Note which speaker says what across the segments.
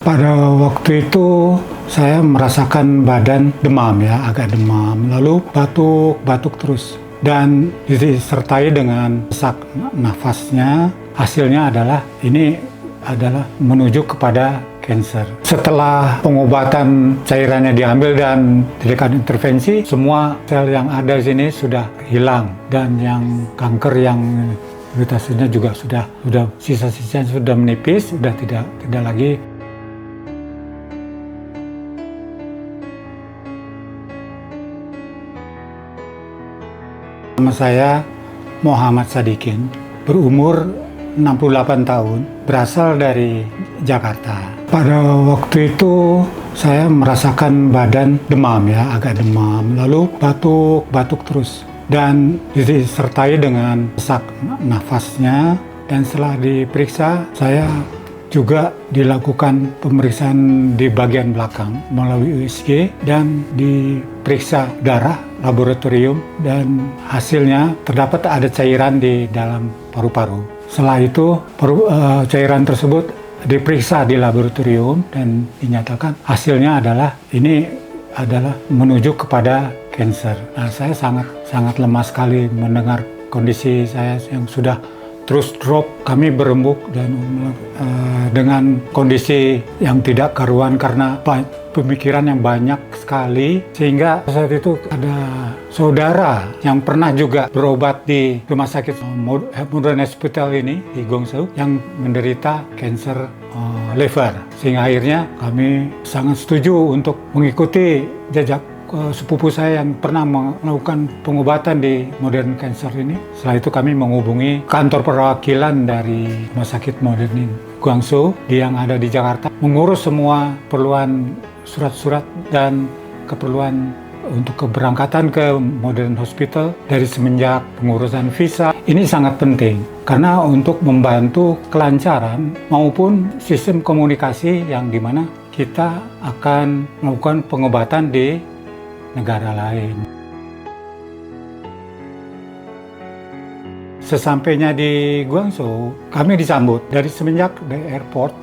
Speaker 1: Pada waktu itu saya merasakan badan demam ya, agak demam, lalu batuk terus dan disertai dengan sesak nafasnya. Hasilnya adalah ini adalah menuju kepada kanker. Setelah pengobatan cairannya diambil dan diberikan intervensi, semua sel yang ada di sini sudah hilang dan yang kanker yang iritasinya juga sudah sisa-sisanya sudah menipis, sudah tidak lagi. Nama saya Muhammad Sadikin, berumur 68 tahun, berasal dari Jakarta. Pada waktu itu saya merasakan badan demam ya, agak demam, lalu batuk terus dan disertai dengan sesak nafasnya. Dan setelah diperiksa, saya juga dilakukan pemeriksaan di bagian belakang melalui USG dan diperiksa darah laboratorium dan hasilnya terdapat ada cairan di dalam paru-paru. Setelah itu cairan tersebut diperiksa di laboratorium dan dinyatakan hasilnya adalah ini adalah menuju kepada kanker. Nah, saya sangat lemah sekali mendengar kondisi saya yang sudah terus drop. Kami berembuk dan dengan kondisi yang tidak karuan karena pemikiran yang banyak sekali, sehingga saat itu ada saudara yang pernah juga berobat di rumah sakit Modern Hospital ini di Guangzhou yang menderita kanker liver, sehingga akhirnya kami sangat setuju untuk mengikuti jejak sepupu saya yang pernah melakukan pengobatan di Modern Cancer ini. Setelah itu kami menghubungi kantor perwakilan dari Rumah Sakit Modern Guangzhou yang ada di Jakarta, mengurus semua perluan surat-surat dan keperluan untuk keberangkatan ke Modern Hospital. Dari semenjak pengurusan visa, ini sangat penting karena untuk membantu kelancaran maupun sistem komunikasi yang dimana kita akan melakukan pengobatan di negara lain. Sesampainya di Guangzhou, kami disambut dari semenjak di airport,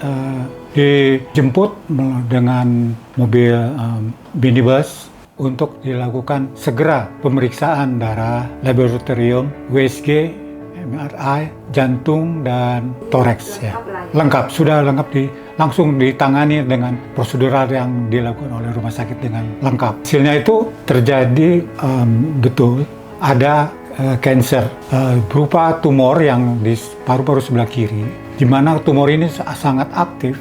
Speaker 1: dijemput dengan mobil minibus untuk dilakukan segera pemeriksaan darah, laboratorium, USG, MRI, jantung dan toraks ya. Lengkap, sudah lengkap langsung ditangani dengan prosedural yang dilakukan oleh rumah sakit dengan lengkap. Hasilnya itu terjadi betul ada kanker berupa tumor yang di paru-paru sebelah kiri, di mana tumor ini sangat aktif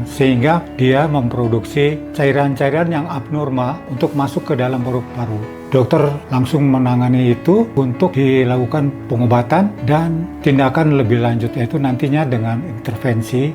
Speaker 1: sehingga dia memproduksi cairan-cairan yang abnormal untuk masuk ke dalam paru-paru. Dokter langsung menangani itu untuk dilakukan pengobatan dan tindakan lebih lanjut, yaitu nantinya dengan intervensi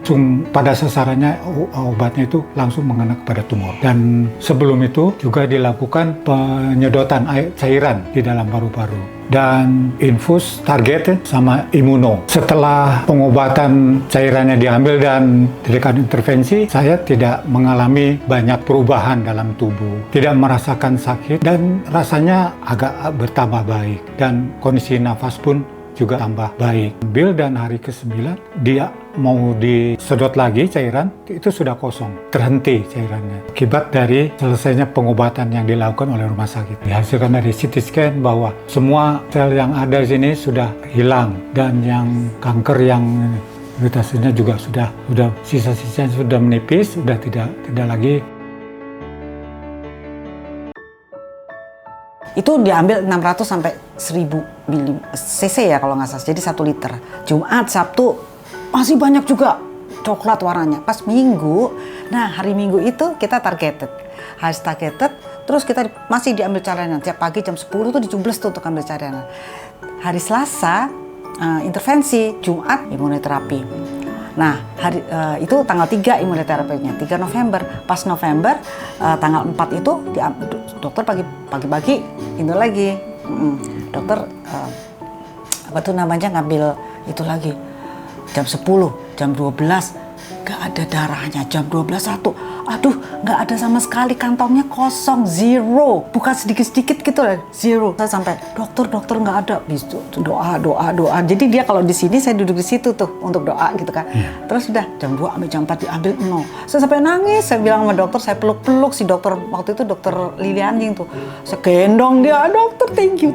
Speaker 1: pada sasarannya obatnya itu langsung mengena kepada tumor. Dan sebelum itu juga dilakukan penyedotan cairan di dalam paru-paru dan infus target sama imuno. Setelah pengobatan cairannya diambil dan diberikan intervensi, saya tidak mengalami banyak perubahan dalam tubuh, tidak merasakan sakit dan rasanya agak bertambah baik dan kondisi nafas pun juga tambah baik. Dan hari ke-9 dia mau disedot lagi cairan, itu sudah kosong, terhenti cairannya akibat dari selesainya pengobatan yang dilakukan oleh rumah sakit. Dihasilkan dari CT scan bahwa semua sel yang ada di sini sudah hilang dan yang kanker yang iritasinya juga sudah sisa-sisanya sudah menipis, sudah tidak lagi.
Speaker 2: Itu diambil 600 sampai 1000 cc ya kalau nggak salah, jadi 1 liter. Jumat, Sabtu masih banyak juga coklat warnanya. Pas Minggu, nah hari Minggu itu kita targeted, harus targeted, terus kita masih diambil cairannya. Tiap pagi jam 10 tuh dicubles tuh untuk ambil cairannya. Hari Selasa intervensi, Jumat imunoterapi. Nah, itu tanggal 3 imunoterapinya, 3 November. Pas November, tanggal 4 itu dokter pagi-pagi itu lagi. Dokter ngambil itu lagi. Jam 10, jam 12, nggak ada darahnya. Jam 12.01, aduh nggak ada sama sekali, kantongnya kosong, zero, bukan sedikit-sedikit gitu lah, zero. Saya sampai dokter nggak ada, gitu, doa. Jadi dia kalau di sini, saya duduk di situ tuh untuk doa gitu kan. Terus udah jam 2 sampai jam 4 diambil 0. Saya sampai nangis, saya bilang sama dokter, saya peluk si dokter waktu itu, dokter Lili Anjing tuh. Saya gendong dia, dokter thank you.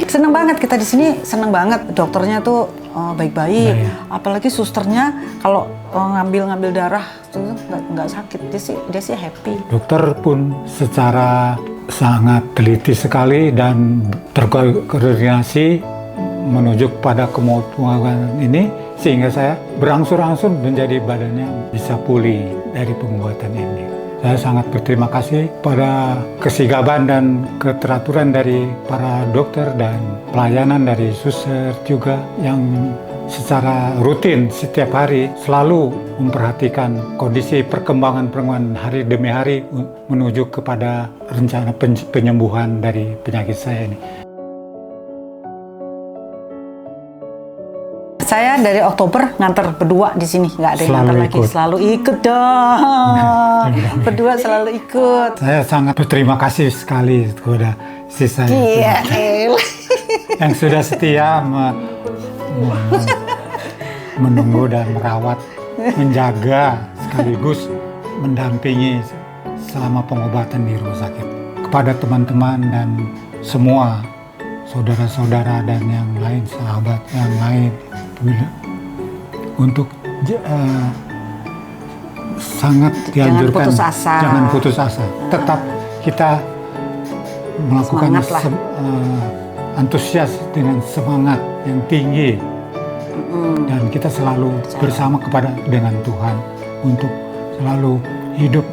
Speaker 2: Seneng banget kita di sini, seneng banget dokternya tuh baik-baik. Apalagi susternya kalau ngambil darah tuh nggak sakit, dia sih happy.
Speaker 1: Dokter pun secara sangat teliti sekali dan terkoordinasi menuju pada kemudahan ini, sehingga saya berangsur-angsur menjadi badannya bisa pulih dari pengobatan ini. Saya sangat berterima kasih pada kesigapan dan keteraturan dari para dokter dan pelayanan dari suster juga yang secara rutin setiap hari selalu memperhatikan kondisi perkembangan hari demi hari menuju kepada rencana penyembuhan dari penyakit saya ini.
Speaker 2: Saya dari Oktober nganter berdua di sini, nggak ada yang nganter lagi. Selalu ikut dong. Berdua selalu ikut.
Speaker 1: Saya sangat berterima kasih sekali kepada istri saya yang sudah setia menunggu dan merawat, menjaga sekaligus mendampingi selama pengobatan di rumah sakit. Kepada teman-teman dan semua saudara-saudara dan yang lain, sahabat yang lain, untuk sangat dianjurkan jangan putus asa. Tetap kita melakukan antusias dengan semangat yang tinggi dan kita selalu bersama dengan Tuhan untuk selalu hidup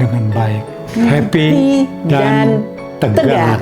Speaker 1: dengan baik, happy dan tegar.